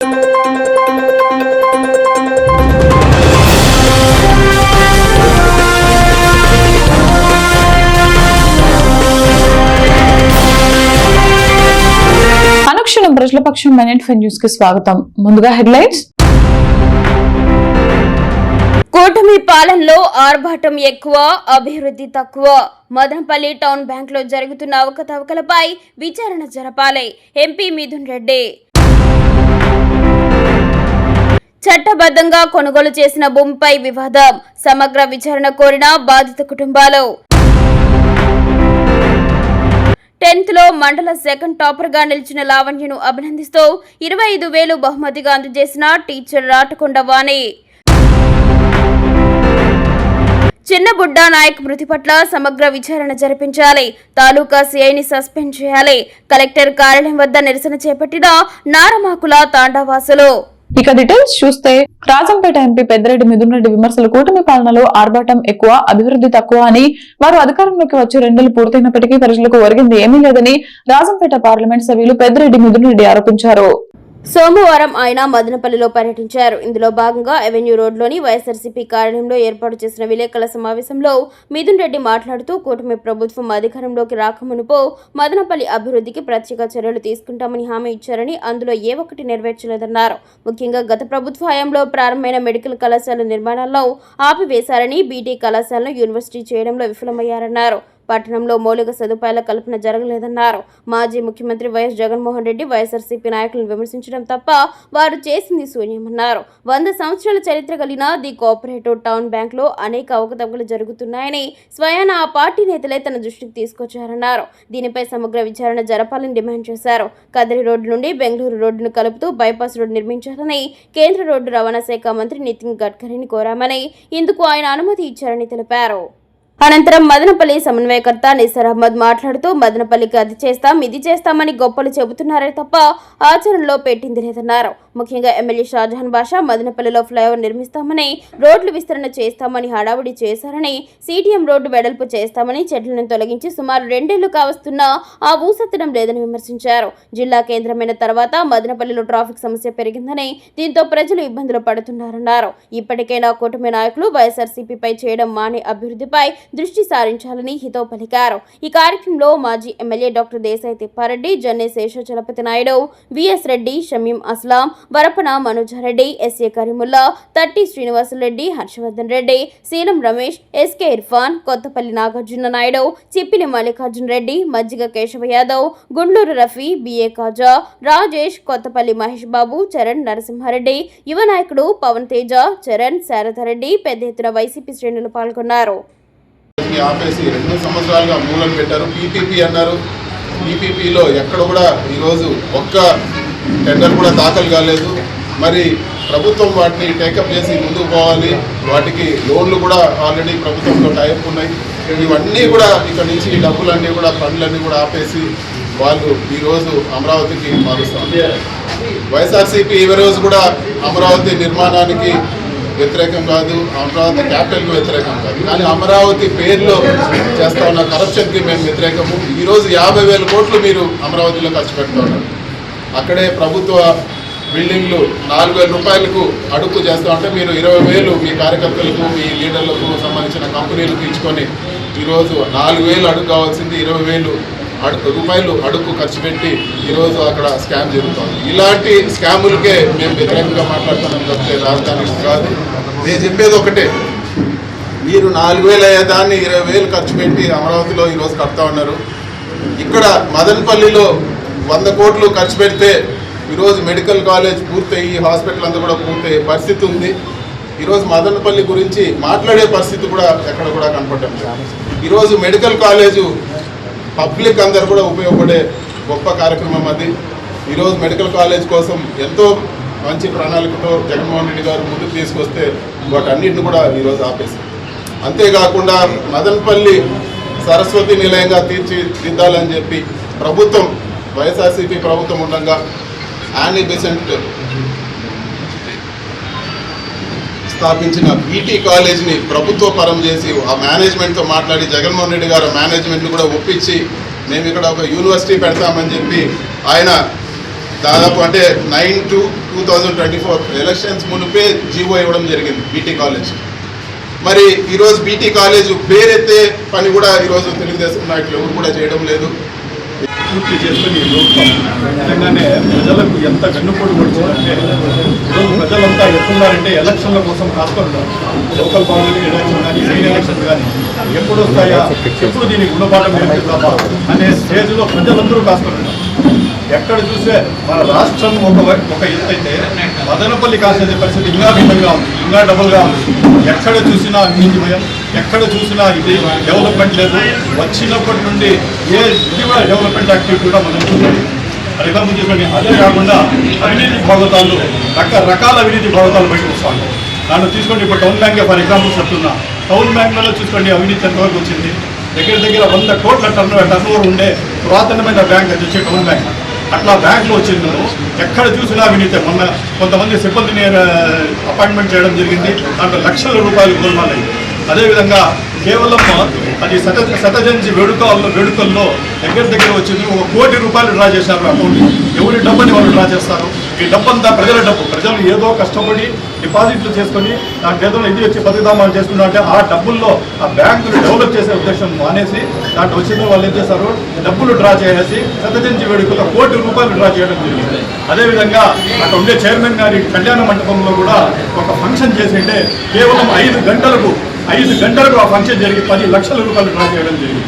అనుక్షణం ప్రజలపక్షం minute news కి స్వాగతం. ముందుగా హెడ్లైన్స్. కూటమి పాలనలో ఆర్భాటం ఎక్కువ, అభివృద్ధి తక్కువ. మదనపల్లి టౌన్ బ్యాంక్ లో జరుగుతున్న అవకతవకలపై విచారణ జరపాలి. ఎంపీ మిథున్ రెడ్డి. చట్టబద్ధంగా కొనుగోలు చేసిన భూమిపై వివాదం, సమగ్ర విచారణ కోరిన బాధిత కుటుంబాలు. 10th లో మండల సెకండ్ టాపర్ గా నిలిచిన లావణ్యను అభినందిస్తూ 25,000 బహుమతిగా అందజేసిన టీచర్ రాటకొండ వాణి. చిన్నబుడ్డా నాయక్ మృతి పట్ల సమగ్ర విచారణ జరిపించాలి. తాలూకా సిఐని సస్పెండ్ చేయాలి. కలెక్టర్ కార్యాలయం వద్ద నిరసన చేపట్టిన నారమాకుల తాండావాసులు. ఇక డీటెయిల్స్ చూస్తే, రాజంపేట ఎంపీ పెద్దిరెడ్డి మిథున్ రెడ్డి విమర్శలు కూటమి పాలనలో ఆర్భాటం ఎక్కువ, అభివృద్ధి తక్కువ అని, వారు అధికారంలోకి వచ్చి 2 నెలలు పూర్తయినప్పటికీ ప్రజలకు ఒరిగింది ఏమీ లేదని రాజంపేట పార్లమెంట్ సభ్యులు పెద్దిరెడ్డి మిథున్ రెడ్డి ఆరోపించారు. సోమవారం ఆయన మదనపల్లిలో పర్యటించారు. ఇందులో భాగంగా అవెన్యూ రోడ్లోని వైఎస్ఆర్సీపీ కార్యాలయంలో ఏర్పాటు చేసిన విలేకరుల సమావేశంలో మిథున్ రెడ్డి మాట్లాడుతూ, కూటమి ప్రభుత్వం అధికారంలోకి రాకమునుపు మదనపల్లి అభివృద్ధికి ప్రత్యేక చర్యలు తీసుకుంటామని హామీ ఇచ్చారని, అందులో ఏ ఒక్కటి నెరవేర్చలేదన్నారు. ముఖ్యంగా గత ప్రభుత్వ హయాంలో ప్రారంభమైన మెడికల్ కళాశాల నిర్మాణాల్లో ఆపివేశారని, బీటీ కళాశాలను యూనివర్సిటీ చేయడంలో విఫలమయ్యారన్నారు. పట్టణంలో మౌలిక సదుపాయాల కల్పన జరగలేదన్నారు. మాజీ ముఖ్యమంత్రి వైఎస్ జగన్మోహన్ రెడ్డి వైఎస్ఆర్సీపీ నాయకులను విమర్శించడం తప్ప వారు చేసింది శూన్యమన్నారు. 100 సంవత్సరాల చరిత్ర కలిగిన ది కోఆపరేటివ్ టౌన్ బ్యాంక్ లో అనేక అవకతవకలు జరుగుతున్నాయని స్వయాన ఆ పార్టీ నేతలే తన దృష్టికి తీసుకొచ్చారన్నారు. దీనిపై సమగ్ర విచారణ జరపాలని డిమాండ్ చేశారు. కదిరి రోడ్డు నుండి బెంగళూరు రోడ్డును కలుపుతూ బైపాస్ రోడ్డు నిర్మించాలని కేంద్ర రోడ్డు రవాణా శాఖ మంత్రి నితిన్ గడ్కరీని కోరామని, ఇందుకు ఆయన అనుమతి ఇచ్చారని తెలిపారు. అనంతరం మదనపల్లి సమన్వయకర్త నిసార్ అహ్మద్ మాట్లాడుతూ, మదనపల్లికి అది చేస్తాం, ఇది చేస్తామని గొప్పలు చెబుతున్నారే తప్ప ఆచరణలో పెట్టింది లేదన్నారు. ముఖ్యంగా ఎమ్మెల్యే షాజహాన్ బాషా మదనపల్లిలో ఫ్లైఓవర్ నిర్మిస్తామని, రోడ్లు విస్తరణ చేస్తామని హడావుడి చేశారని, సిటిఎం రోడ్డు వెడల్పు చేస్తామని చెట్లను తొలగించి సుమారు 2 ఏళ్లు కావస్తున్నా ఆ ఊసెత్తడం లేదని విమర్శించారు. జిల్లా కేంద్రమైన తర్వాత మదనపల్లిలో ట్రాఫిక్ సమస్య పెరిగిందని, దీంతో ప్రజలు ఇబ్బందులు పడుతున్నారన్నారు. ఇప్పటికైనా కూటమి నాయకులు వైఎస్ఆర్సీపీపై చేయడం మానే అభివృద్ధిపై దృష్టి సారించాలని హితవు పలికారు. ఈ కార్యక్రమంలో మాజీ MLA doctor Desai Tippareddy, Janne Seshachalapathi Naidu, VS Reddy, Shamim Aslam, Varapana Manojareddy, SA Karimulla, Tatti Srinivasareddy, Harshavardhan Reddy, Seelam Ramesh, SK Irfan, Kothapalli Nagarjuna Naidu, Chippili Mallikarjuna Reddy, Majjiga Kesava Yadav, Gundluru Rafi, BA Kaja, Rajesh, Kothapalli Mahesh Babu, Charan Narasimhareddy, యువ నాయకుడు పవన్ తేజ, చరణ్, శారదారెడ్డి పెద్ద ఎత్తున వైసీపీ శ్రేణులు పాల్గొన్నారు. ఆపేసి 2 సంవత్సరాలుగా మూలం పెట్టారు. పీపీపీ అన్నారు. పీపీపీలో ఎక్కడ కూడా ఈరోజు ఒక్క టెండర్ కూడా దాఖలు కాలేదు. మరి ప్రభుత్వం వాటిని టేకప్ చేసి ముందుకు పోవాలి. వాటికి లోన్లు కూడా ఆల్రెడీ ప్రభుత్వంలో టైప్ ఉన్నాయి. ఇవన్నీ కూడా ఇక్కడ నుంచి ఈ డబ్బులన్నీ కూడా ఫండ్లన్నీ కూడా ఆపేసి వాళ్ళు ఈరోజు అమరావతికి మారుస్తారు. వైఎస్ఆర్సీపీ ఈ రోజు కూడా అమరావతి నిర్మాణానికి వ్యతిరేకం కాదు, అమరావతి క్యాపిటల్కి వ్యతిరేకం కాదు, కానీ అమరావతి పేరులో చేస్తా ఉన్న కరప్షన్కి మేము వ్యతిరేకము. ఈరోజు 50,000 కోట్లు మీరు అమరావతిలో ఖర్చు పెడతా ఉన్నారు. అక్కడే ప్రభుత్వ బిల్డింగ్లు 4,000 రూపాయలకు అడుగు చేస్తూ ఉంటే మీరు 20,000 మీ కార్యకర్తలకు, మీ లీడర్లకు సంబంధించిన కంపెనీలకు ఇచ్చుకొని ఈరోజు 4,000 అడుగు కావాల్సింది 20,000 రూపాయలు అడుగు ఖర్చు పెట్టి ఈరోజు అక్కడ స్కామ్ జరుగుతుంది. ఇలాంటి స్కాములకే మేము వ్యతిరేకంగా మాట్లాడుతున్నాం తప్పితే రాజధానికి కాదు. నేను చెప్పేది ఒకటే, మీరు 4,000 అయ్యేదాన్ని 20,000 ఖర్చు పెట్టి అమరావతిలో ఈరోజు కడతా ఉన్నారు. ఇక్కడ మదనపల్లిలో 100 కోట్లు ఖర్చు పెడితే ఈరోజు మెడికల్ కాలేజ్ పూర్తయి, హాస్పిటల్ అంతా కూడా పూర్తయ్యే పరిస్థితి ఉంది. ఈరోజు మదనపల్లి గురించి మాట్లాడే పరిస్థితి కూడా ఎక్కడ కూడా కనపడటం లేదు. ఈరోజు మెడికల్ కాలేజు పబ్లిక్ అందరు కూడా ఉపయోగపడే గొప్ప కార్యక్రమం అది. ఈరోజు మెడికల్ కాలేజ్ కోసం ఎంతో మంచి ప్రణాళికతో జగన్మోహన్ రెడ్డి గారు ముందుకు తీసుకొస్తే వాటన్నిటిని కూడా ఈరోజు ఆపేశారు. అంతేకాకుండా మదనపల్లి సరస్వతి నిలయంగా తీర్చిదిద్దాలని చెప్పి ప్రభుత్వం, వైఎస్ఆర్సీపీ ప్రభుత్వం ఉండగా యానీ బెసెంట్ స్థాపించిన బీటీ కాలేజ్ని ప్రభుత్వ పరం చేసి ఆ మేనేజ్మెంట్తో మాట్లాడి జగన్మోహన్ రెడ్డి గారు మేనేజ్మెంట్ని కూడా ఒప్పించి మేము ఇక్కడ ఒక యూనివర్సిటీ పెడతామని చెప్పి ఆయన దాదాపు అంటే 9/2/2024 ఎలక్షన్స్ మునిపే జీవో ఇవ్వడం జరిగింది బీటీ కాలేజ్. మరి ఈరోజు బీటీ కాలేజ్ పేరెత్తే పని కూడా ఈరోజు తెలుగుదేశం నాయకులు ఎవరు కూడా చేయడం లేదు. పూర్తి చేసుకుని ప్రభుత్వం నిజంగానే ప్రజలకు ఎంత వెన్నుపోటు పడుతుందంటే ఈరోజు ప్రజలంతా ఎట్టున్నారంటే ఎలక్షన్ల కోసం కాసుకుంటారు. లోకల్ బాడీ ఎలక్షన్ కానీ మెయిన్ ఎలక్షన్ కానీ ఎప్పుడు వస్తాయా, ఎప్పుడు దీనికి గుణపాఠం నేర్పిస్తామా అనే స్టేజ్లో ప్రజలందరూ కాసుకుంటున్నారు. ఎక్కడ చూసే మన రాష్ట్రం ఒక ఎత్తు అయితే మదనపల్లి కాసేది పరిస్థితి ఇంకా భిన్నంగా ఉంది, ఇంకా డబుల్గా ఉంది. ఎక్కడ చూసినా అవినీతి భయం, ఎక్కడ చూసినా ఇది డెవలప్మెంట్ లేదు. వచ్చినప్పటి నుండి ఏ ఇది కూడా డెవలప్మెంట్ యాక్టివిటీ కూడా మనం చూడాలి. అది ఇలా చూసుకోండి. అదే కాకుండా అవినీతి భాగవతాలు, రకరకాల అవినీతి భాగవతాలు బయటకు వస్తాను. దాంట్లో తీసుకోండి, ఇప్పుడు టౌన్ బ్యాంక్ ఫర్ ఎగ్జాంపుల్ చెప్తున్నా. టౌన్ బ్యాంకులలో చూసుకోండి అవినీతి ఎంతవరకు వచ్చింది. దగ్గర 100 కోట్ల టర్నోవర్ ఉండే పురాతనమైన బ్యాంక్ అది వచ్చే టౌన్ బ్యాంక్. అట్లా బ్యాంకులో వచ్చింది ఎక్కడ చూసినా అవినీతి. మొన్న కొంతమంది సిబ్బందిని అపాయింట్మెంట్ చేయడం జరిగింది, దాంట్లో లక్షల రూపాయలు గోల్మాల్. అదేవిధంగా కేవలం అది శతజయంతి వేడుకల్లో దగ్గర వచ్చింది 1 కోటి రూపాయలు డ్రా చేశారు అకౌంట్. ఎవరి డబ్బుని వాళ్ళు డ్రా చేస్తారు. ఈ డబ్బంతా ప్రజల డబ్బు. ప్రజలు ఏదో కష్టపడి డిపాజిట్లు చేసుకొని దాంట్లో ఏదో ఇది వచ్చి బతుకుదామాలు చేసుకున్నారంటే ఆ డబ్బుల్లో ఆ బ్యాంకులు డెవలప్ చేసే ఉద్దేశం మానేసి దాంట్లో వచ్చిన వాళ్ళు ఏం చేస్తారు, డబ్బులు డ్రా చేసి శతజయంతి వేడుకల్లో 1 కోటి రూపాయలు డ్రా చేయడం జరిగింది. అదేవిధంగా అక్కడ ఉండే చైర్మన్ గారి కళ్యాణ మండపంలో కూడా ఒక ఫంక్షన్ చేసింటే కేవలం 5 గంటలకు ఆ ఫంక్షన్ జరిగి 10 లక్షల రూపాయలు డ్రా చేయడం జరిగింది.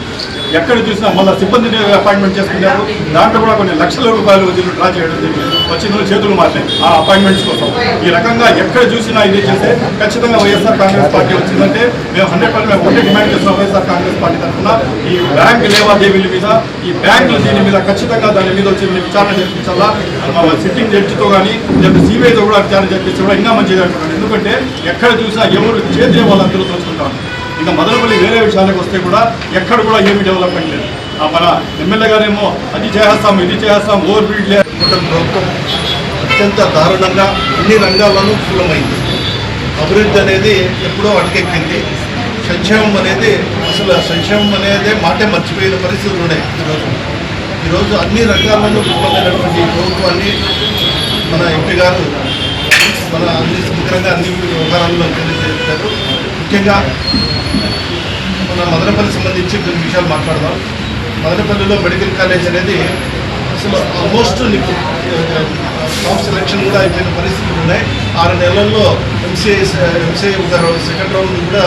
ఎక్కడ చూసినా మళ్ళీ సిబ్బందిని అపాయింట్మెంట్ చేసుకున్నారు, దాంట్లో కూడా కొన్ని లక్షల రూపాయలు డ్రా చేయడం జరిగింది. వచ్చిన చేతులు మాట్లాడి ఆ అపాయింట్మెంట్స్ కోసం. ఈ రకంగా ఎక్కడ చూసినా ఇది చేస్తే ఖచ్చితంగా వైఎస్ఆర్ కాంగ్రెస్ పార్టీ వచ్చిందంటే మేము 100% ఒకటే డిమాండ్ చేస్తున్నాం. వైఎస్ఆర్ కాంగ్రెస్ పార్టీ తరఫున ఈ బ్యాంక్ లావాదేవీల మీద, ఈ బ్యాంకుల దీని మీద ఖచ్చితంగా దాని మీద వచ్చి విచారణ జరిపించాలా. సిట్టింగ్ జడ్జితో కానీ లేదా సిబిఐతో కూడా విచారణ జరిపించి కూడా ఇంకా మంచిది అంటున్నాను. ఎందుకంటే ఎక్కడ చూసినా ఎవరు చేసే వాళ్ళందరూ తోచుకుంటారు. ఇంకా మదనపల్లి వేరే విషయాలకు వస్తే కూడా ఎక్కడ కూడా ఏమీ డెవలప్మెంట్ లేదు. మన ఎమ్మెల్యే గారేమో అది చేస్తాం ఇది చేస్తాం ఓవర్ బ్రీడ్ లేదు. ప్రభుత్వం అత్యంత దారుణంగా అన్ని రంగాల్లోనూ విఫలమైంది. అభివృద్ధి అనేది ఎప్పుడో అటకెక్కింది. సంక్షేమం అనేది అసలు సంక్షేమం అనేది మాటే మర్చిపోయిన పరిస్థితులు ఉన్నాయి. ఈరోజు అన్ని రంగాల్లోనూ విఫలమైనటువంటి ప్రభుత్వాన్ని మన ఎంపీ గారు మన అన్ని సమగ్రంగా అన్ని వ్యవహారాల్లో తెలియజేస్తారు. ముఖ్యంగా మన మదనపల్లి సంబంధించి కొన్ని విషయాలు మాట్లాడదాం. మదనపల్లిలో మెడికల్ కాలేజ్ అనేది అసలు ఆల్మోస్ట్ నీకు స్టాఫ్ సెలెక్షన్ కూడా అయిపోయిన పరిస్థితులు ఉన్నాయి. 6 నెలల్లో ఎంసీఐ సెకండ్ రౌండ్ కూడా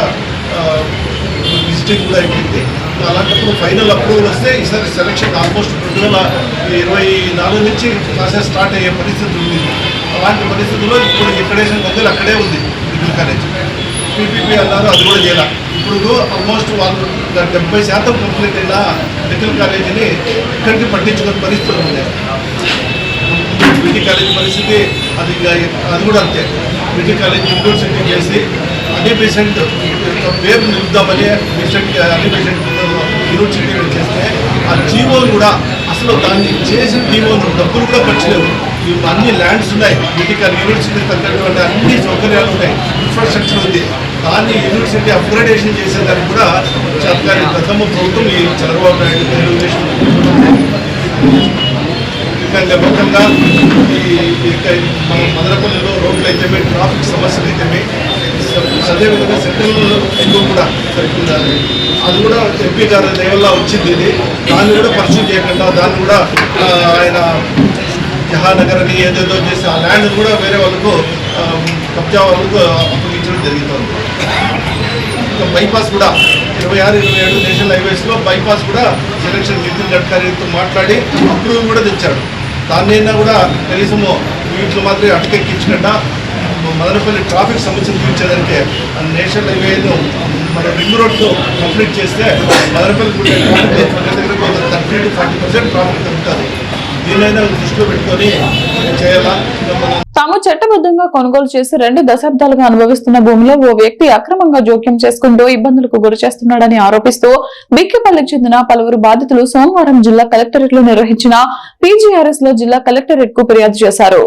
విజిటింగ్ కూడా అయిపోయింది. అలాంటప్పుడు ఫైనల్ అప్రూవల్ వస్తే ఈసారి సెలెక్షన్ ఆల్మోస్ట్ 2024 నుంచి క్లాసెస్ స్టార్ట్ అయ్యే పరిస్థితి ఉంది. అలాంటి పరిస్థితుల్లో ఇప్పుడు ఎక్కడేషన్ మొదలు అక్కడే ఉంది మెడికల్ కాలేజ్. పీపీపీ అన్నారు, అది కూడా చేయాలి. ఇప్పుడు ఆల్మోస్ట్ వాళ్ళు 70% కంప్లీట్ అయిన మెడికల్ కాలేజీని ఇక్కడికి పట్టించుకునే పరిస్థితులు ఉన్నాయి. బీటీ కాలేజ్ పరిస్థితి అది కూడా అంతే. బీటీ కాలేజ్ యూనివర్సిటీ చేసి అన్ని పేషెంట్ పేరు నిలుద్దామని అన్ని పేషెంట్ యూనివర్సిటీ చేస్తే ఆ జీవోలు కూడా అసలు దాన్ని చేసిన జీవోలు డబ్బులు కూడా ఖర్చు లేవు. అన్ని ల్యాండ్స్ ఉన్నాయి, బీటీ కాలేజ్ యూనివర్సిటీ తగ్గటువంటి అన్ని సౌకర్యాలు ఉన్నాయి, ఇన్ఫ్రాస్ట్రక్చర్ ఉంది. దాన్ని యూనివర్సిటీ అప్గ్రేడేషన్ చేసేదానికి కూడా సర్కారీ ప్రథమ ప్రభుత్వం ఈ చంద్రబాబు నాయుడు తెలుగుదేశం ముఖ్యంగా మన మదనపల్లిలో రోడ్లు అయితేమే, ట్రాఫిక్ సమస్యలు అయితేమే, అదేవిధంగా సెంట్రల్ ఎక్కువ కూడా అది కూడా ఎంపీ గారి దయవల్ల వచ్చింది. ఇది దాన్ని కూడా పరిశీలన చేయకుండా దాన్ని కూడా ఆయన జహానగర్ అని ఏదేదో చేసి ఆ ల్యాండ్ కూడా వేరే వాళ్ళకు కబ్జా వాళ్ళకు అప్పగించడం జరుగుతుంది. ఇంకా బైపాస్ కూడా 26-27 నేషనల్ హైవేస్లో బైపాస్ కూడా సెలక్షన్ నితిన్ గడ్కరీతో మాట్లాడి అప్రూవల్ కూడా తెచ్చాడు. దాన్నైనా కూడా కనీసము వీటిలో మాత్రమే అటకెక్కించకుండా మదనపల్లి ట్రాఫిక్ సమస్యలు తీర్చేదానికి నేషనల్ హైవేను మన రింగ్ రోడ్తో కంప్లీట్ చేస్తే మదనపల్లి ట్రాఫిక్ 30-40% ట్రాఫిక్ తగ్గుతుంది. దీనైనా దృష్టిలో పెట్టుకొని చేయాలా. తాము చట్టబద్ధంగా కొనుగోలు చేసి 2 దశాబ్దాలుగా అనుభవిస్తున్న భూమిలో ఓ వ్యక్తి అక్రమంగా జోక్యం చేసుకుంటూ ఇబ్బందులకు గురి చేస్తున్నాడని ఆరోపిస్తూ బిక్కిపల్లికి చెందిన పలువురు బాధితులు సోమవారం జిల్లా కలెక్టరేట్ లో నిర్వహించిన పీజీఆర్ఎస్ లో జిల్లా కలెక్టరేట్ కు ఫిర్యాదు చేశారు.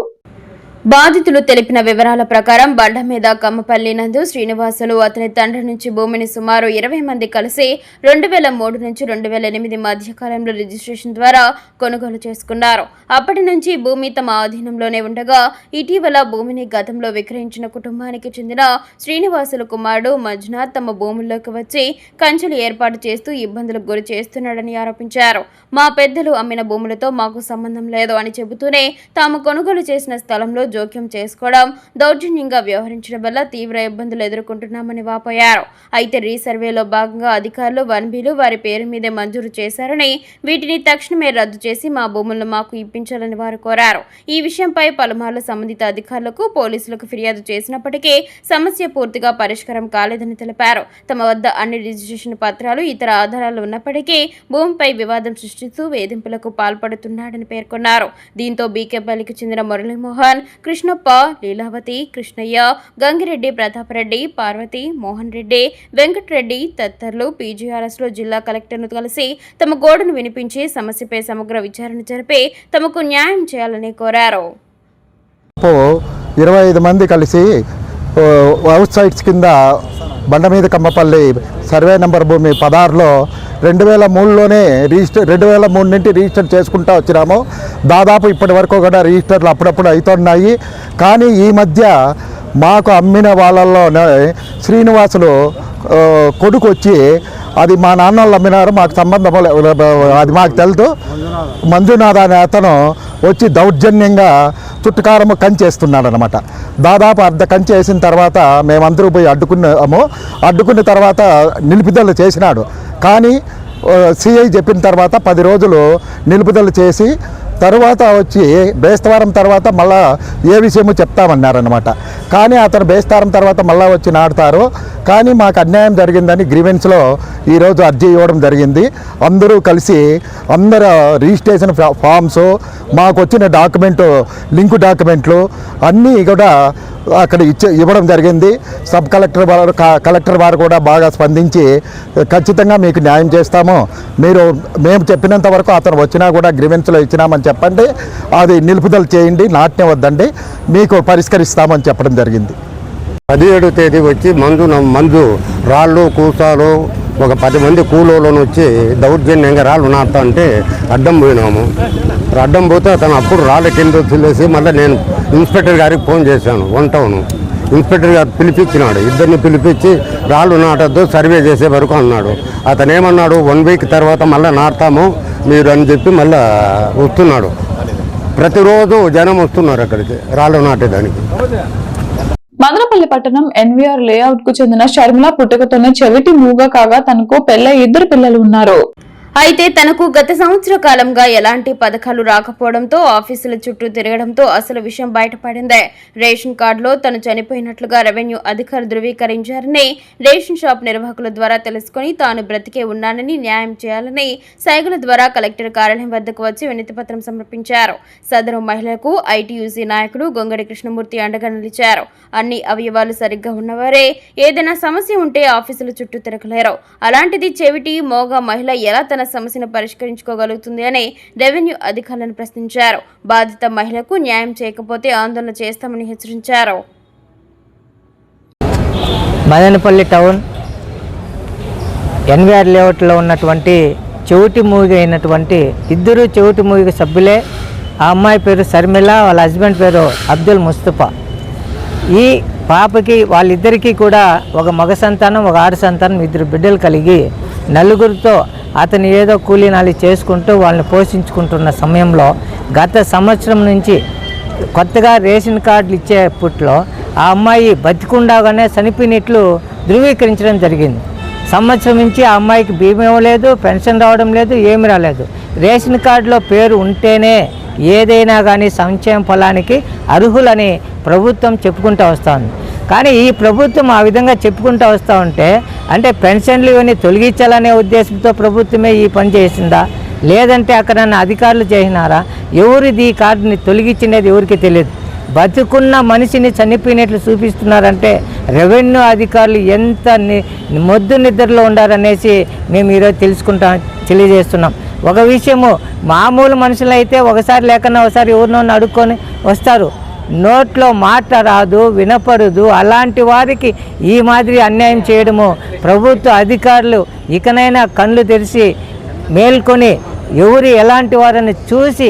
బాధితులు తెలిపిన వివరాల ప్రకారం బండ మీద కమ్మపల్లి నందు శ్రీనివాసులు అతని తండ్రి నుంచి భూమిని సుమారు 20 మంది కలిసి 2003 నుంచి 2008 మధ్య కాలంలో రిజిస్ట్రేషన్ ద్వారా కొనుగోలు చేసుకున్నారు. అప్పటి నుంచి భూమి తమ ఆధీనంలోనే ఉండగా ఇటీవల భూమిని గతంలో విక్రయించిన కుటుంబానికి చెందిన శ్రీనివాసుల కుమారుడు మంజునాథ్ తమ భూముల్లోకి వచ్చి కంచెలు ఏర్పాటు చేస్తూ ఇబ్బందులకు గురి చేస్తున్నాడని ఆరోపించారు. మా పెద్దలు అమ్మిన భూములతో మాకు సంబంధం లేదు అని చెబుతూనే తాము కొనుగోలు చేసిన స్థలంలో జోక్యం చేసుకోవడం, దౌర్జన్యంగా వ్యవహరించడం వల్ల తీవ్ర ఇబ్బందులు ఎదుర్కొంటున్నామని వాపోయారు. అయితే రీసర్వేలో భాగంగా అధికారులు 1Bలు వారి పేరు మీదే మంజూరు చేశారని వీటిని తక్షణమే రద్దు చేసి మా భూములను మాకు ఇప్పించాలని వారు కోరారు. ఈ విషయంపై పలుమార్లు సంబంధిత అధికారులకు, పోలీసులకు ఫిర్యాదు చేసినప్పటికీ సమస్య పూర్తిగా పరిష్కారం కాలేదని తెలిపారు. తమ వద్ద అన్ని రిజిస్ట్రేషన్ పత్రాలు, ఇతర ఆధారాలు ఉన్నప్పటికీ భూమిపై వివాదం సృష్టిస్తూ వేధింపులకు పాల్పడుతున్నాడని పేర్కొన్నారు. దీంతో బీకేపల్లికి చెందిన మురళీమోహన్, కృష్ణప్ప, లీలావతి, కృష్ణయ్య, గంగిరెడ్డి, ప్రతాపరెడ్డి, పార్వతి, మోహన్ రెడ్డి, వెంకటరెడ్డి తదితరులు పీజీఆర్ఎస్లో జిల్లా కలెక్టర్ను కలిసి తమ గోడును వినిపించి సమస్యపై సమగ్ర విచారణ జరిపి తమకు న్యాయం చేయాలని కోరారు. 25 మంది కలిసి అవుట్ సైడ్స్ కింద బండ మీద కమ్మపల్లి సర్వే నెంబర్ భూమి 16లో 2003లోనే 2003 నుండి రిజిస్టర్ చేసుకుంటూ వచ్చినాము. దాదాపు ఇప్పటి వరకు కూడా రిజిస్టర్లు అప్పుడప్పుడు అవుతున్నాయి. కానీ ఈ మధ్య మాకు అమ్మిన వాళ్ళల్లోనే శ్రీనివాసులు కొడుకు వచ్చి అది మా నాన్న వాళ్ళు అమ్మినారు, మాకు సంబంధం అది మాకు తెలుసు. మంజునాథ్ అనే అతను వచ్చి దౌర్జన్యంగా చుట్టుకారము కంచేస్తున్నాడు అనమాట. దాదాపు అర్ధ కంచె వేసిన తర్వాత మేమందరూ పోయి అడ్డుకున్న తర్వాత నిలుపుదల చేసినాడు. కానీ సిఐ చెప్పిన తర్వాత 10 రోజులు నిలుపుదల చేసి తరువాత వచ్చి బేస్తవారం తర్వాత మళ్ళా ఏ విషయమో చెప్తామన్నారనమాట. కానీ అతను బేస్తవారం తర్వాత మళ్ళీ వచ్చి నాటుతారు. కానీ మాకు అన్యాయం జరిగిందని గ్రీవెన్స్లో ఈరోజు అర్జీ ఇవ్వడం జరిగింది. అందరూ కలిసి అందరూ రిజిస్ట్రేషన్ ఫామ్స్, మాకు వచ్చిన లింకు డాక్యుమెంట్లు అన్నీ కూడా అక్కడ ఇవ్వడం జరిగింది. సబ్ కలెక్టర్ వారు కూడా బాగా స్పందించి ఖచ్చితంగా మీకు న్యాయం చేస్తాము, మేము చెప్పినంత వరకు అతను వచ్చినా కూడా గ్రీవెన్స్లో ఇచ్చినామని చెప్పండి, అది నిలుపుదల చేయండి, నాట్యం వద్దండి, మీకు పరిష్కరిస్తామని చెప్పడం జరిగింది. 17వ తేదీ వచ్చి మందు రాళ్ళు కూసాలు ఒక 10 మంది కూలోళ్ళను వచ్చి దౌర్జన్యంగా రాళ్ళు నాటుతా అంటే అడ్డం పోయినాము. అడ్డం పోతే అతను అప్పుడు రాళ్ళ కింద వదిలేసి మళ్ళీ నేను ఇన్స్పెక్టర్ గారికి ఫోన్ చేశాను. టౌన్ ఇన్స్పెక్టర్ గారు పిలిపించినాడు. ఇద్దరిని పిలిపించి రాళ్ళు నాటద్దు, సర్వే చేసే వరకు అన్నాడు. అతను ఏమన్నాడు, 1 వీక్ తర్వాత మళ్ళీ నాటుతాము మీరు అని చెప్పి మళ్ళీ వస్తున్నాడు. ప్రతిరోజు జనం వస్తున్నారు అక్కడికి రాళ్ళు నాటేదానికి. మదనపల్లి పట్టణం ఎన్వీఆర్ లేఅవుట్ కు చెందిన షర్మిల పుట్టుకతోనే చెవిటి మూగ కాగా తనకు పెళ్లై 2 పిల్లలు ఉన్నారు. అయితే తనకు గత సంవత్సర కాలంగా ఎలాంటి పథకాలు రాకపోవడంతో ఆఫీసుల చుట్టూ తిరగడంతో అసలు విషయం బయటపడింది. రేషన్ కార్డులో తను చనిపోయినట్లుగా రెవెన్యూ అధికారులు ధృవీకరించారని రేషన్ షాప్ నిర్వాహకుల ద్వారా తెలుసుకుని తాను బ్రతికే ఉన్నానని న్యాయం చేయాలని సైగల ద్వారా కలెక్టర్ కార్యాలయం వద్దకు వచ్చి వినతిపత్రం సమర్పించారు. సదరు మహిళలకు ఐటీయూసీ నాయకుడు గొంగడి కృష్ణమూర్తి అండగా నిలిచారు. అన్ని అవయవాలు సరిగ్గా ఉన్నవారే ఏదైనా సమస్య ఉంటే ఆఫీసుల చుట్టూ తిరగలేరు. అలాంటిది చెవిటి మోగ మహిళ ఎలా తన సమస్యను పరిష్కరించుకోగలుగుతుంది అని రెవెన్యూ అధికారులను ప్రశ్నించారు. బాధిత మహిళకు న్యాయం చేయకపోతే ఆందోళన చేస్తామని హెచ్చరించారు. మదనపల్లి టౌన్ ఎన్వీఆర్ లేఅవుట్లో ఉన్నటువంటి చెవిటి మూగి అయినటువంటి 2 చెవిటి మూగి సభ్యులే. ఆ అమ్మాయి పేరు షర్మిల, వాళ్ళ హస్బెండ్ పేరు అబ్దుల్ ముస్తఫా. ఈ పాపకి వాళ్ళిద్దరికీ కూడా ఒక మగ సంతానం, ఒక ఆడ సంతానం, 2 బిడ్డలు కలిగి నలుగురితో అతను ఏదో కూలీనాలి చేసుకుంటూ వాళ్ళని పోషించుకుంటున్న సమయంలో గత సంవత్సరం నుంచి కొత్తగా రేషన్ కార్డులు ఇచ్చేపట్లో ఆ అమ్మాయి బతికుండగానే చనిపోయినట్లు ధృవీకరించడం జరిగింది. సంవత్సరం నుంచి ఆ అమ్మాయికి బీమా లేదు, పెన్షన్ రావడం లేదు, ఏమి రాలేదు. రేషన్ కార్డులో పేరు ఉంటేనే ఏదైనా కానీ సంక్షేమ ఫలానికి అర్హులని ప్రభుత్వం చెప్పుకుంటూ వస్తుంది. కానీ ఈ ప్రభుత్వం ఆ విధంగా చెప్పుకుంటూ వస్తూ ఉంటే అంటే పెన్షన్లు ఇవన్నీ తొలగించాలనే ఉద్దేశంతో ప్రభుత్వమే ఈ పని చేసిందా, లేదంటే అక్కడ అధికారులు చేసినారా? ఎవరిది ఈ కార్డుని తొలగించినది ఎవరికి తెలియదు. బతుకున్న మనిషిని చనిపోయినట్లు చూపిస్తున్నారంటే రెవెన్యూ అధికారులు ఎంత మొద్దు నిద్రలో ఉండారనేసి మేము ఈరోజు తెలియజేస్తున్నాం. ఒక విషయము మామూలు మనుషులైతే ఒకసారి లేకన్నా ఒకసారి ఎవరినో అడుక్కొని వస్తారు. నోట్లో మాట రాదు, వినపడదు. అలాంటి వారికి ఈ మాదిరి అన్యాయం చేయడము ప్రభుత్వ అధికారులు ఇకనైనా కళ్ళు తెరిచి మేల్కొని ఎవరు ఎలాంటి వారని చూసి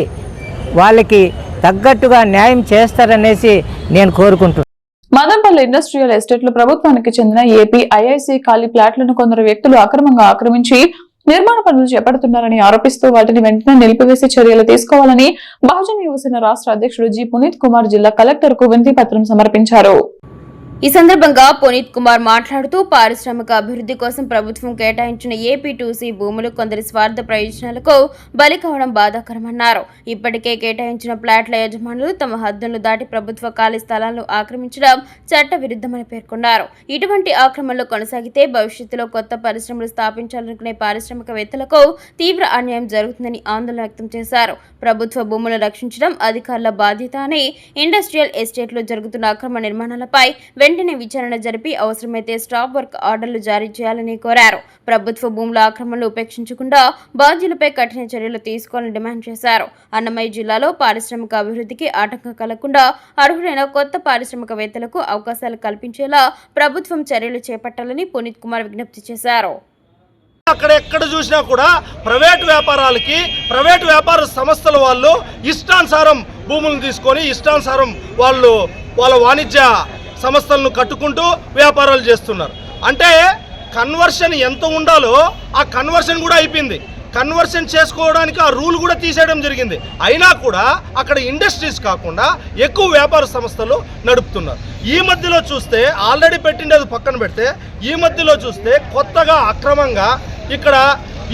వాళ్ళకి తగ్గట్టుగా న్యాయం చేస్తారనేసి నేను కోరుకుంటున్నాను. మదనపల్లి ఇండస్ట్రియల్ ఎస్టేట్లు ప్రభుత్వానికి చెందిన ఏపీ ఐఐసి ఖాళీ ప్లాట్లను కొందరు వ్యక్తులు అక్రమంగా ఆక్రమించి నిర్మాణ పనులు చేపడుతున్నారని ఆరోపిస్తూ వాటిని వెంటనే నిలిపివేసి చర్యలు తీసుకోవాలని బహుజన యువసేన రాష్ట్ర అధ్యక్షుడు జి పునీత్ కుమార్ జిల్లా కలెక్టర్ కు వినతి పత్రం సమర్పించారు. ఈ సందర్భంగా పునీత్ కుమార్ మాట్లాడుతూ పారిశ్రామిక అభివృద్ధి కోసం ప్రభుత్వం కేటాయించిన ఏపీ 2C భూములు కొందరి స్వార్థ ప్రయోజనాలకు బలి కావడం బాధాకరమన్నారు. ఇప్పటికే కేటాయించిన ప్లాట్ల యజమానులు తమ హద్దులను దాటి ప్రభుత్వ ఖాళీ స్థలాలను ఆక్రమించడం చట్ట విరుద్ధమని పేర్కొన్నారు. ఇటువంటి ఆక్రమణలు కొనసాగితే భవిష్యత్తులో కొత్త పరిశ్రమలు స్థాపించాలనుకునే పారిశ్రామికవేత్తలకు తీవ్ర అన్యాయం జరుగుతుందని ఆందోళన వ్యక్తం చేశారు. ప్రభుత్వ భూములను రక్షించడం అధికారుల బాధ్యత అని, ఇండస్ట్రియల్ ఎస్టేట్లో జరుగుతున్న అక్రమ నిర్మాణాలపై వెంటనే విచారణ జరిపి అవసరమైతే స్టాప్ వర్క్ ఆర్డర్లు జారీ చేయాలని కోరారు. ప్రభుత్వ భూముల ఆక్రమణలు ఉపేక్షించకుండా బాధ్యులపై కఠిన చర్యలు తీసుకోవాలని డిమాండ్ చేశారు. అన్నమయ్య జిల్లాలో పారిశ్రామిక అభివృద్ధికి ఆటంకం కలగకుండా అర్హులైన కొత్త పారిశ్రామికవేత్తలకు అవకాశాలు కల్పించేలా ప్రభుత్వం చర్యలు చేపట్టాలని పునీత్ కుమార్ విజ్ఞప్తి చేశారు. అక్కడెక్కడ చూసినా కూడా ప్రైవేట్ వ్యాపారాలకి ప్రైవేట్ వ్యాపార సంస్థల వాళ్ళు ఇష్టానుసారం భూములను తీసుకొని ఇష్టానుసారం వాళ్ళు వాళ్ళ వాణిజ్య సంస్థలను కట్టుకుంటూ వ్యాపారాలు చేస్తున్నారు. అంటే కన్వర్షన్ ఎంత ఉండాలో ఆ కన్వర్షన్ కూడా అయిపోయింది. కన్వర్షన్ చేసుకోవడానికి ఆ రూల్ కూడా తీసేయడం జరిగింది. అయినా కూడా అక్కడ ఇండస్ట్రీస్ కాకుండా ఎక్కువ వ్యాపార సంస్థలు నడుపుతున్నారు. ఈ మధ్యలో చూస్తే ఆల్రెడీ పెట్టిండేది పక్కన పెడితే ఈ మధ్యలో చూస్తే కొత్తగా అక్రమంగా ఇక్కడ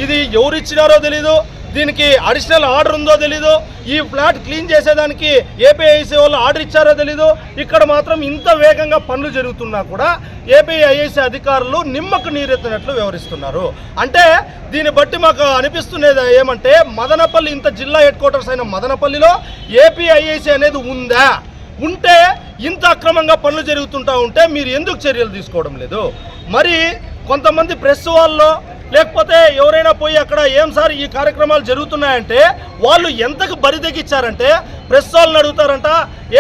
ఇది ఎవరిచ్చినారో తెలీదు, దీనికి అడిషనల్ ఆర్డర్ ఉందో తెలీదు, ఈ ఫ్లాట్ క్లీన్ చేసేదానికి ఏపీఐసి వాళ్ళు ఆర్డర్ ఇచ్చారో తెలీదు. ఇక్కడ మాత్రం ఇంత వేగంగా పనులు జరుగుతున్నా కూడా ఏపీఐసి అధికారులు నిమ్మకు నీరెత్తినట్లు వ్యవహరిస్తున్నారు. అంటే దీన్ని బట్టి మాకు అనిపిస్తున్నది ఏమంటే మదనపల్లి ఇంత జిల్లా హెడ్ క్వార్టర్స్ అయిన మదనపల్లిలో ఏపీఐసి అనేది ఉందా? ఉంటే ఇంత అక్రమంగా పనులు జరుగుతుంటా ఉంటే మీరు ఎందుకు చర్యలు తీసుకోవడం లేదు? మరి కొంతమంది ప్రెస్ వాళ్ళు లేకపోతే ఎవరైనా పోయి అక్కడ ఏం సార్ ఈ కార్యక్రమాలు జరుగుతున్నాయంటే వాళ్ళు ఎంతకు బరిదెగిచ్చారంటే ప్రెస్ వాళ్ళని అడుగుతారంట,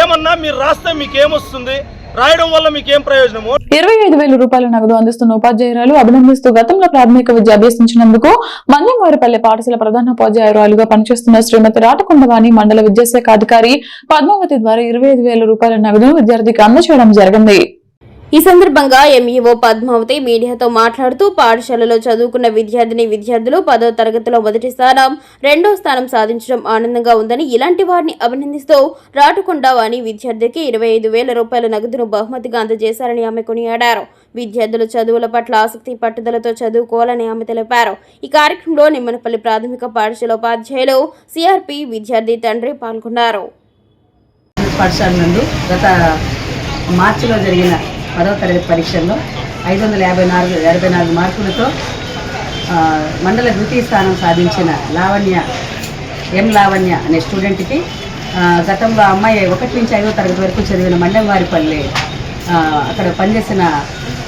ఏమన్నా మీరు రాస్తే మీకేమొస్తుంది, రాయడం వల్ల మీకేం ప్రయోజనము? 25,000 రూపాయల నగదు అందిస్తున్న ఉపాధ్యాయురాలు అభినందిస్తూ గతంలో ప్రాథమిక విద్య అభ్యసించినందుకు మన్యంవారిపల్లె పాఠశాల ప్రధానోపాధ్యాయురాలుగా పనిచేస్తున్న శ్రీమతి రాటకొండవాణి మండల విద్యాశాఖ అధికారి పద్మావతి ద్వారా 25,000 రూపాయల నగదును విద్యార్థికి అందజేయడం జరిగింది. ఈ సందర్భంగా ఎంఈఓ పద్మావతి మీడియాతో మాట్లాడుతూ పాఠశాలలో చదువుకున్న విద్యార్థులు 10వ తరగతిలో మొదటి స్థానం, 2వ స్థానం సాధించడం ఆనందంగా ఉందని, ఇలాంటి వారిని అభినందిస్తూ రాటకొండవాణి విద్యార్థికి 25,000 రూపాయల నగదును బహుమతిగా అందజేశారని ఆమె కొనియాడారు. విద్యార్థులు చదువుల పట్ల ఆసక్తి పట్టుదలతో చదువుకోవాలని ఆమె తెలిపారు. ఈ కార్యక్రమంలో నిమ్మనపల్లి ప్రాథమిక పాఠశాల ఉపాధ్యాయులు, సిఆర్పి విద్యార్థి తండ్రి పాల్గొన్నారు. పాఠశాల నందు గత మార్చిలో జరిగిన 10వ తరగతి పరీక్షల్లో 554 మార్కులతో మండల ద్వితీయ స్థానం సాధించిన లావణ్య అనే స్టూడెంట్కి గతంలో అమ్మాయి 1 నుంచి 5వ తరగతి వరకు చదివిన మండెంవారిపల్లి అక్కడ పనిచేసిన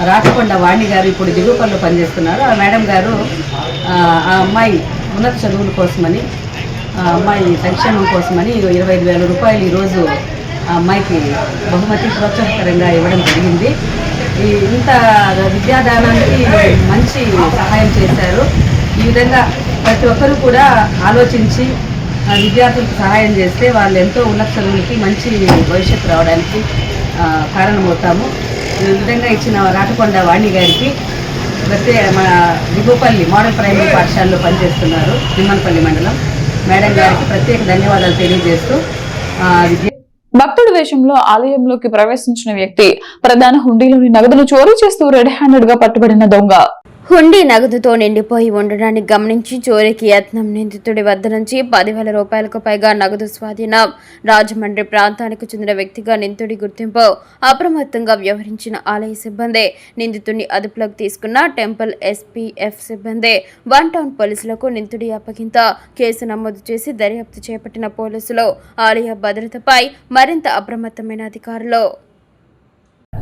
రాటకొండవాణి గారు ఇప్పుడు దిగుపల్లిలో పనిచేస్తున్నారు. ఆ మేడం గారు ఆ అమ్మాయి ఉన్నత చదువుల కోసమని, ఆ అమ్మాయి సంక్షేమం కోసమని 25,000 రూపాయలు ఈరోజు ఆ అమ్మాయికి బహుమతి ప్రోత్సాహకరంగా ఇవ్వడం జరిగింది. ఇంత విద్యాదానానికి మంచి సహాయం చేశారు. ఈ విధంగా ప్రతి ఒక్కరూ కూడా ఆలోచించి విద్యార్థులకు సహాయం చేస్తే వాళ్ళు ఎంతో ఉన్నత చదువులకి మంచి భవిష్యత్తు రావడానికి కారణమవుతాము. ఈ విధంగా ఇచ్చిన రాటకొండవాణి గారికి మన దిగుపల్లి మోడల్ ప్రైమరీ పాఠశాలలో పనిచేస్తున్నారు నిమ్మనపల్లి మండలం మేడం గారికి ప్రత్యేక ధన్యవాదాలు తెలియజేస్తూ భక్తుడి వేషంలో ఆలయంలోకి ప్రవేశించిన వ్యక్తి ప్రధాన హుండీలోని నగదును చోరీ చేస్తూ రెడ్ హ్యాండెడ్ గా పట్టుబడిన దొంగ. హుండీ నగదుతో నిండిపోయి ఉండడాన్ని గమనించి చోరీకి యత్నం, నిందితుడి వద్ద నుంచి 10,000 రూపాయలకు పైగా నగదు స్వాధీనం. రాజమండ్రి ప్రాంతానికి చెందిన వ్యక్తిగా నిందితుడి గుర్తింపు. అప్రమత్తంగా వ్యవహరించిన ఆలయ సిబ్బంది, నిందితుడిని అదుపులోకి తీసుకున్న టెంపుల్ ఎస్పీఎఫ్ సిబ్బంది, 1 టౌన్ పోలీసులకు నిందితుడి అప్పగింత. కేసు నమోదు చేసి దర్యాప్తు చేపట్టిన పోలీసులు ఆలయ భద్రతపై మరింత అప్రమత్తమైన అధికారులు.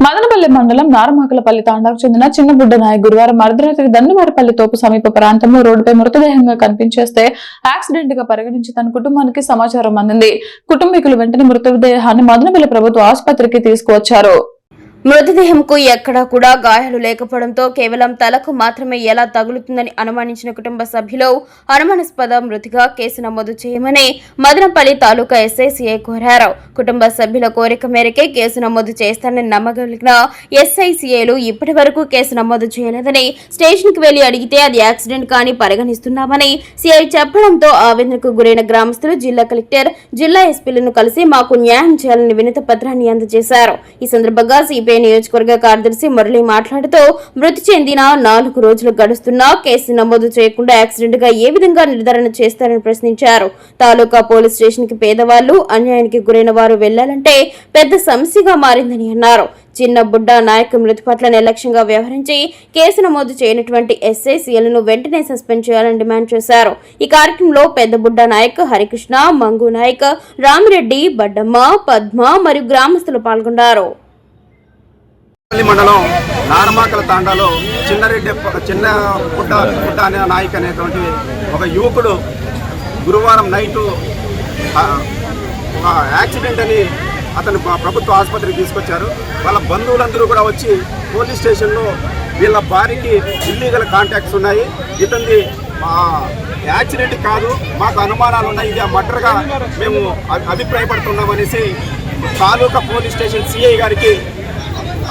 మదనపల్లి మండలం నారమాకలపల్లి తాండాకు చెందిన చిన్నబుడ్డ నాయక్ గురువారం అర్ధరాత్రి దండువారిపల్లి తోపు సమీప ప్రాంతంలో రోడ్డుపై మృతదేహంగా కనిపించేస్తే యాక్సిడెంట్ గా పరిగణించి తన కుటుంబానికి సమాచారం అందింది. కుటుంబీకులు వెంటనే మృతదేహాన్ని మదనపల్లి ప్రభుత్వ ఆసుపత్రికి తీసుకువచ్చారు. మృతదేహంకు ఎక్కడా కూడా గాయాలు లేకపోవడంతో కేవలం తలకు మాత్రమే ఎలా తగులుతుందని అనుమానించిన కుటుంబ సభ్యులు అనుమానాస్పద మృతిగా కేసు నమోదు చేయమని మదనపల్లి తాలూకా ఎస్ఐ కోరారు. కుటుంబ సభ్యుల కోరిక మేరకే కేసు నమోదు చేస్తానని నమ్మగలిగిన ఎస్ఐ ఇప్పటి వరకు కేసు నమోదు చేయలేదని స్టేషన్ కు వెళ్లి అడిగితే అది యాక్సిడెంట్ కానీ పరిగణిస్తున్నామని సిఐ చెప్పడంతో ఆవేదనకు గురైన గ్రామస్తులు జిల్లా కలెక్టర్, జిల్లా ఎస్పీలను కలిసి మాకు న్యాయం చేయాలని వినతి పత్రాన్ని అందజేశారు. ఈ సందర్భంగా సిపిఐ నియోజకవర్గ కార్యదర్శి మురళి మాట్లాడుతూ మృతి చెందిన 4 రోజులు గడుస్తున్నా కేసు నమోదు చేయకుండా యాక్సిడెంట్ గా ఏ విధంగా నిర్ధారణ చేస్తారని ప్రశ్నించారు. తాలూకా పోలీస్ స్టేషన్ కి పేదవాళ్లు, అన్యాయానికి గురైన వారు వెళ్లాలంటే పెద్ద సమస్యగా మారిందని అన్నారు. చిన్న బుడ్డ నాయక్ మృతి పట్ల నిర్లక్ష్యంగా వ్యవహరించి కేసు నమోదు చేయనటువంటి ఎస్ఐ-సిఎల్ను వెంటనే సస్పెండ్ చేయాలని డిమాండ్ చేశారు. ఈ కార్యక్రమంలో పెద్ద బుడ్డ నాయక్, హరికృష్ణ, మంగు నాయక్, రామిరెడ్డి, బడ్డమ్మ, పద్మ మరియు గ్రామస్తులు పాల్గొన్నారు. మండలం నారమాకల తాండాలో చిన్న పుట్ట అనే నాయక్ అనేటువంటి ఒక యువకుడు గురువారం నైటు యాక్సిడెంట్ అని అతను ప్రభుత్వ ఆసుపత్రికి తీసుకొచ్చారు. వాళ్ళ బంధువులందరూ కూడా వచ్చి పోలీస్ స్టేషన్లో వీళ్ళ భార్యకి ఇల్లీగల్ కాంటాక్ట్స్ ఉన్నాయి, ఇతనిది యాక్సిడెంట్ కాదు, మాకు అనుమానాలు ఉన్నాయి, ఇది మర్డర్గా మేము అభిప్రాయపడుతున్నామనేసి తాలూకా పోలీస్ స్టేషన్ సిఐ గారికి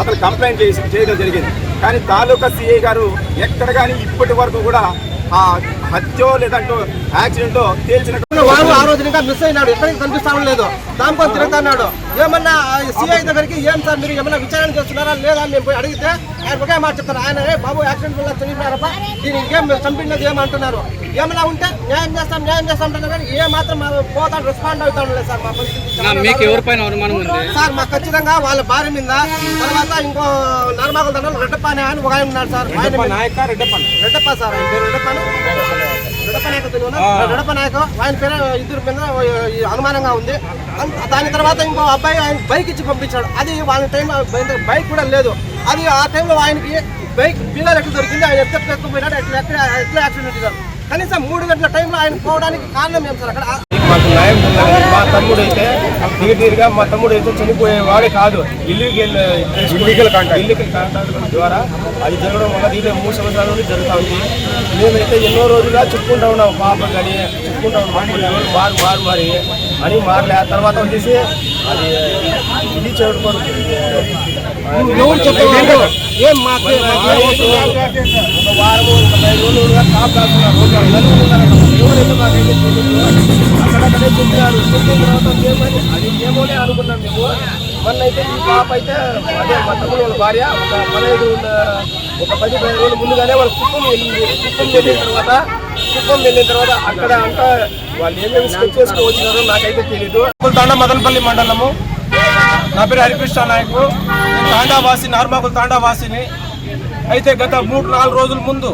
అతను కంప్లైంట్ చేయడం జరిగింది. కానీ తాలూకా సిఐ గారు ఎక్కడ కానీ ఇప్పటి వరకు కూడా ఆ హత్యో లేదంటూ యాక్సిడెంటో తేల్చిన వారు ఆ రోజు ఇంకా మిస్ అయినాడు, ఎక్కడికి కనిపిస్తామని లేదు, దానికోసం తిరుగుతున్నాడు. ఏమన్నా సిఐ దగ్గరికి ఏం సార్ మీరు ఏమన్నా విచారణ చేస్తున్నారా లేదా మేము పోయి అడిగితే ఆయన ఒకే మాట చెప్తారు, ఆయన బాబు యాక్సిడెంట్ వల్ల చనిపోయారప్ప, దీనికి ఏం చంపినది ఏమంటున్నారు, ఏమన్నా ఉంటే న్యాయం చేస్తాం అంటున్నారు. కానీ ఏ మాత్రం పోతాడు రెస్పాండ్ అవుతాడు లేదు సార్. మా పరిస్థితి సార్ మాకు ఖచ్చితంగా వాళ్ళ భార్య మీద, తర్వాత ఇంకో నార్మల్ దండలు రెడ్డప్ప అనే ఆయన ఒక ఆయన ఉన్నాడు సార్, రెడ్డప్ప సార్, ఆయన పేరు రెడ్డప్ప నాయక్, ఆయన పేరు ఇద్దరు మీద అనుమానంగా ఉంది. దాని తర్వాత ఇంకో అబ్బాయి ఆయన బైక్ ఇచ్చి పంపించాడు, అది వాళ్ళ టైం బైక్ కూడా లేదు, అది ఆ టైంలో ఆయనకి బైక్ పిల్లలు ఎట్లా దొరికింది, ఆయన ఎత్తుకుపోయినాడు, ఎట్లా యాక్సిడెంట్ అయ్యారు. కనీసం 3 గంటల టైంలో ఆయన పోవడానికి కారణం ఏం సార్? అక్కడ మాకు న్యాయం ఉండాలి. మా తమ్ముడు అయితే తీరుగా మా తమ్ముడు అయితే చనిపోయేవాడే కాదు, ఇల్లీగల్ కాంటాక్ట్ ద్వారా అది జరగడం వల్ల దీంట్లో 3 సంవత్సరాల నుండి జరుగుతూ ఉంది. మేమైతే ఎన్నో రోజులుగా చెప్పుకుంటా ఉన్నాం, పాప కానీ చెప్పుకుంటా ఉన్నాం, మారి అని మారలే. ఆ తర్వాత వచ్చేసి అది ఇది చేయడం ఏం మాకు ఒక వారము 15 రోజులుగా కాపు కాస్తున్నారు. ఎవరైతే మాకైతే అక్కడక్కడే చెప్పినారు. చెప్పిన తర్వాత అది ఏమోనే అనుకున్నాం మేము. మొన్న అయితే ఈ పాప అయితే అదే మా తమ్ముడు వాళ్ళ భార్య ఒక 10-15 రోజుల ముందుగానే వాళ్ళు కుప్పం వెళ్ళిన తర్వాత అక్కడ అంతా వాళ్ళు ఏమేమి స్కెచ్ చేసుకుని వచ్చినారో నాకైతే తెలీదు. మదనపల్లి మండలము, నా పేరు హరికృష్ణ నాయక్, నేను తాండావాసి, నార్మాకుల తాండావాసిని. అయితే గత 3-4 రోజుల ముందు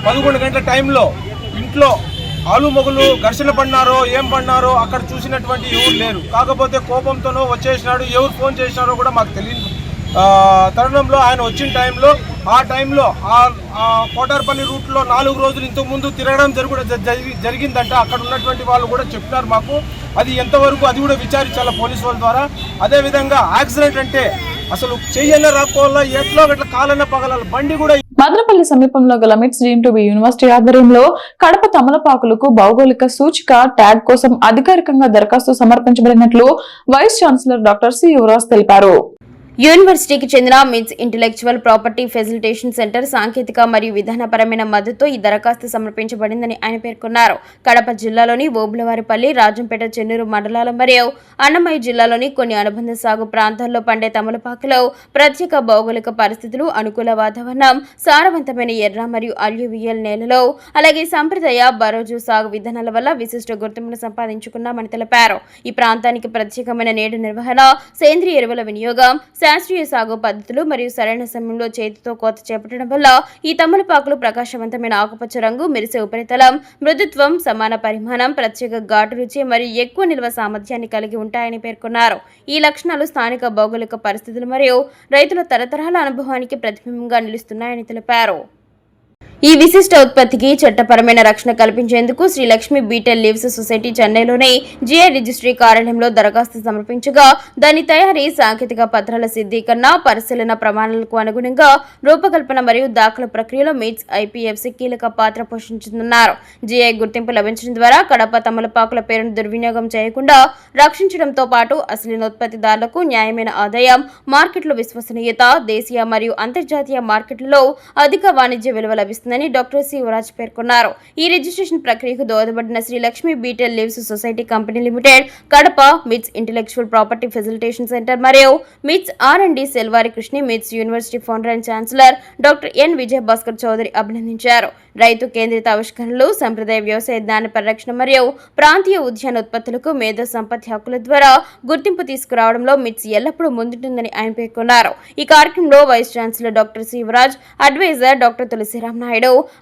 11 గంటల టైంలో ఇంట్లో ఆలు మొగులు ఘర్షణ పడినారో ఏం పడినారో అక్కడ చూసినటువంటి ఎవరు లేరు. కాకపోతే కోపంతోనో వచ్చేసినాడు, ఎవరు ఫోన్ చేసినారో కూడా మాకు తెలియదు. తరుణంలో ఆయన వచ్చిన ఆ టైంలో కోటార్పల్లి రూట్లో 4 రోజులు ఇంతకుముందు తిరగడం జరిగిందంట. అక్కడ ఉన్నటువంటి వాళ్ళు కూడా చెప్పినారు మాకు. అది ఎంతవరకు అది కూడా విచారించాలి పోలీసు వాళ్ళ ద్వారా. అదేవిధంగా యాక్సిడెంట్ అంటే అసలు చెయ్యన్న రాకపోవాలా, ఎట్లో గట్ల కాలన్న పగలాలి, బండి కూడా. మదనపల్లి సమీపంలో గల మిట్స్ డీమ్ టు బి యూనివర్సిటీ ఆధ్వర్యంలో కడప తమలపాకులకు భౌగోళిక సూచిక ట్యాగ్ కోసం అధికారికంగా దరఖాస్తు సమర్పించబడినట్లు vice chancellor doctor C Yuvaraj తెలిపారు. యూనివర్సిటీకి చెందిన మిట్స్ ఇంటెలెక్చువల్ ప్రాపర్టీ ఫెసిలిటేషన్ సెంటర్ సాంకేతిక మరియు విధానపరమైన మద్దతుతో ఈ దరఖాస్తు సమర్పించబడిందని ఆయన పేర్కొన్నారు. కడప జిల్లాలోని ఓబులవారిపల్లి, రాజంపేట, చెన్నూరు మండలాలు మరియు అన్నమయ్య జిల్లాలోని కొన్ని అనుబంధ సాగు ప్రాంతాల్లో పండే తమలపాకులో ప్రత్యేక భౌగోళిక పరిస్థితులు, అనుకూల వాతావరణం, సారవంతమైన ఎర్ర మరియు అల్యూవియల్ నేలలో, అలాగే సంప్రదాయ బరోజు సాగు విధానాల వల్ల విశిష్ట గుర్తింపును సంపాదించుకున్నామని తెలిపారు. ఈ ప్రాంతానికి ప్రత్యేకమైన నీటి నిర్వహణ, సేంద్రియ ఎరువుల వినియోగం, శాస్త్రీయ సాగు పద్ధతులు మరియు సరైన సమయంలో చేతితో కోత చేపట్టడం వల్ల ఈ తమలపాకులు ప్రకాశవంతమైన ఆకుపచ్చ రంగు, మెరిసే ఉపరితలం, మృదుత్వం, సమాన పరిమాణం, ప్రత్యేక ఘాటు రుచి మరియు ఎక్కువ నిల్వ సామర్థ్యాన్ని కలిగి ఉంటాయని పేర్కొన్నారు. ఈ లక్షణాలు స్థానిక భౌగోళిక పరిస్థితులు మరియు రైతుల తరతరాల అనుభవానికి ప్రతిబింబంగా నిలుస్తున్నాయని తెలిపారు. ఈ విశిష్ట ఉత్పత్తికి చట్టపరమైన రక్షణ కల్పించేందుకు Shri Lakshmi betel leaves society చెన్నైలోని జిఐ రిజిస్ట్రీ కార్యాలయంలో దరఖాస్తు సమర్పించగా దాని తయారీ, సాంకేతిక పత్రాల సిద్ధీకరణ, పరిశీలన ప్రమాణాలకు అనుగుణంగా రూపకల్పన మరియు దాఖలు ప్రక్రియలో మీట్స్ ఐపీఎఫ్సి కీలక పాత్ర పోషించనున్నారు. జిఐ గుర్తింపు లభించడం ద్వారా కడప తమలపాకుల పేరును దుర్వినియోగం చేయకుండా రక్షించడంతో పాటు అసలైన ఉత్పత్తిదారులకు న్యాయమైన ఆదాయం, మార్కెట్లో విశ్వసనీయత, దేశీయ మరియు అంతర్జాతీయ మార్కెట్లలో అధిక వాణిజ్య విలువ లభిస్తుంది డాక్టర్ శివరాజ్ పేర్కొన్నారు. ఈ రిజిస్ట్రేషన్ ప్రక్రియకు దోహదపడిన Shri Lakshmi betel leaves society company limited, Kadapa, MITS intellectual property facilitation centre మరియు మిట్స్ R&D సెల్వారి కృష్ణి, MITS university founder and chancellor doctor N Vijaya Bhaskar Chowdary అభినందించారు. రైతు కేంద్రిత ఆవిష్కరణలు, సంప్రదాయ వ్యవసాయ జ్ఞాన పరిరక్షణ మరియు ప్రాంతీయ ఉద్యాన ఉత్పత్తులకు మేధో సంపత్తి హక్కుల ద్వారా గుర్తింపు తీసుకురావడంలో మిట్స్ ఎల్లప్పుడూ ముందుంటుందని ఆయన పేర్కొన్నారు. ఈ కార్యక్రమంలో vice chancellor doctor Shivaraj, advisor doctor Tulasiram Naidu,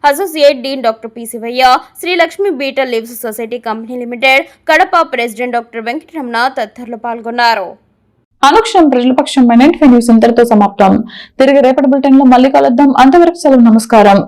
associate dean doctor P Shivayya, Shri Lakshmi betel leaves society company limited, Kadapa president doctor Venkataramana తదితరులు పాల్గొన్నారు. అనుక్షణం ప్రజల పక్షం న్యూస్ ఇంతటితో సమాప్తం. తిరిగి రేపటి బులెటిన్ లో మళ్ళీ కలుద్దాం. అంతవరకు సెలవు. నమస్కారం.